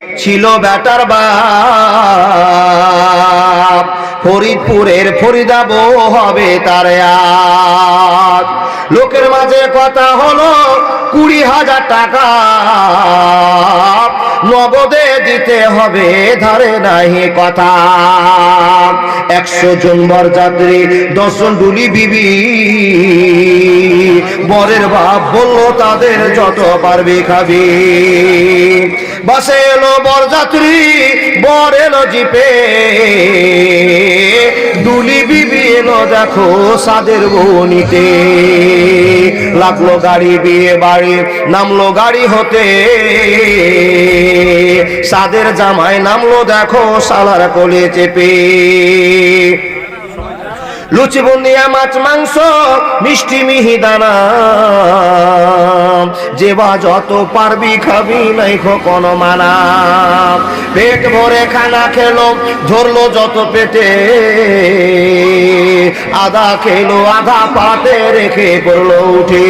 ছিল বেটার বাপ, ফরিদপুরের ফরিদা বউ হবে তার আজ। লোকের মাঝে কথা হলো 20,000 টাকা নগদে দিতে হবে, ধারে নাহি কথা। 100 জন বরযাত্রী 10 জন ডুলি বিবি, বরের বাপ বলল তাদের যত পারবি খাবি। বাসে এলো বরযাত্রী, বর এলো জিপে, ডুলি বিবি এলো দেখো সাদের বনিতে। লাগলো গাড়ি, বিয়ে বাড়ি নামলো গাড়ি হতে, সাদের জামাই নামলো দেখো শালার কোলে চেপে। লুচি বুন্দিয়া মাছ মাংস মিষ্টি মিহিদানা, যেবা যত পারবি খাবি নাই কোনো মানা। পেট ভরে খানা খেলো, ধরলো যত পেটে, আধা খেলো আধা পাতে রেখে পড়লো উঠে।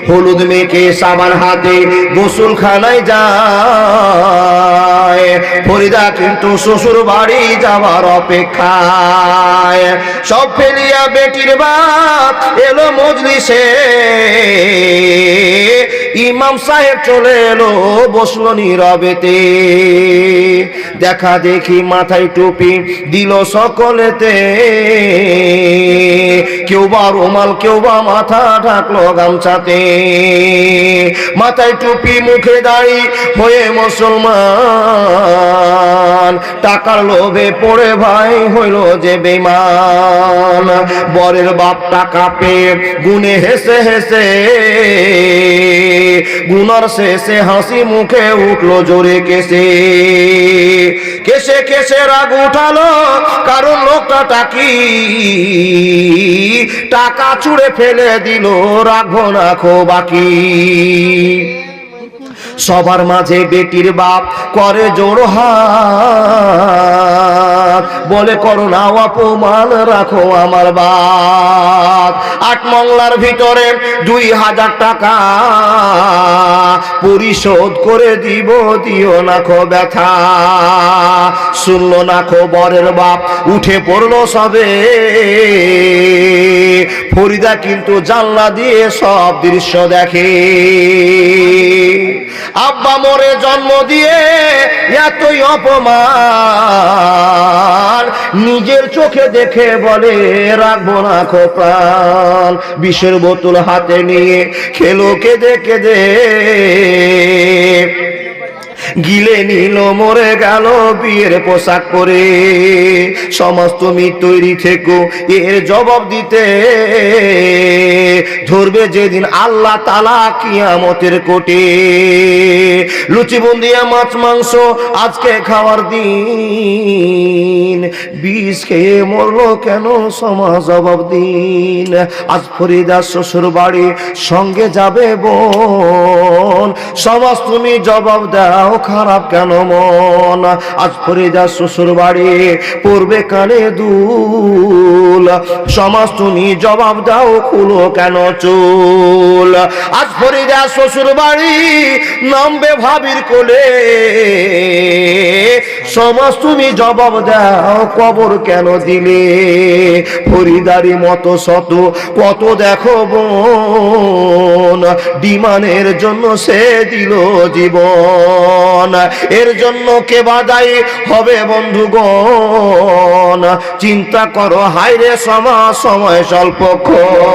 হলুদ মেখে সাবান হাতে গোসল খানায় যায়, ফরিদা কিন্তু শ্বশুর বাড়ি যাওয়ার অপেক্ষায়। সব ফেলিয়া বেটির বাপ এলো মজলিসে, ইমাম সাহেব চলে এলো বসলো নীরবেতে। দেখা দেখি মাথায় টুপি দিল সকলেতে, কেউ বা রুমাল কেউ বা মাথা ঢাকলো গামছাতে। মাথায় টুপি মুখে দাড়ি হয়ে মুসলমান, টাকার লোভে পড়ে ভাই হইল যে বেঈমান। বরের বাপ টাকা পেয়ে গুনে হেসে হেসে, গুনার শেষে হাসি মুখে উঠলো জোরে কেসে। কেসে কেসে রাগ উঠালো কারণ লোকটা টাকি, টাকা চুড়ে ফেলে দিল রাখবো না খো বাকি। সবার মাঝে বেটির বাপ করে জোড় হাত, বলে করো না অপমান রাখো আমার বাপ। 8 মংলার ভিতরে 2,000 টাকা পরিশোধ করে দিব, দিও না খো ব্যথা। শুনলো না খো বরের বাপ, উঠে পড়লো সবে। ফরিদা কিন্তু জানলা দিয়ে সব দৃশ্য দেখে। আব্বা মোরে জন্ম দিয়ে এতই অপমান, নিজের চোখে দেখে বলে রাখবো না খো প্রাণ। বিষের বোতল হাতে নিয়ে খেলো কেঁদে কেঁদে, গিলে নিল মরে গেল বিয়ের পোশাক পরে। সমাজ তুমি তৈরি থেকো এর জবাব দিতে, ধরবে যেদিন আল্লাহ তাআলা কিয়ামতের কোটে। লুচি বুন্দিয়া মাছ মাংস আজকে খাওয়ার দিন, বিষ খেয়ে মরলো কেন সমাজ জবাব দিন। আজ ফরিদা শ্বশুর বাড়ি সঙ্গে যাবে বোন, সমাজ তুমি জবাব দাও খারাপ কেন মন। আজ ফরিদা শ্বশুর বাড়ি পড়বে কানে দুল, সমাজ তুমি জবাব দাও খুলো কেন চুল। আজ ফরিদা শ্বশুর বাড়ি নামবে ভাবির কোলে, সমাজ তুমি জবাব দাও কবর কেন দিলে। ফরিদারি মতো শত কত দেখো বোন, ডিমানের জন্য সে দিল জীবন। এর জন্য কে বাদাই হবে বন্ধুগণ, চিন্তা করো হায়রে সমাজ সময় স্বল্পক্ষণ।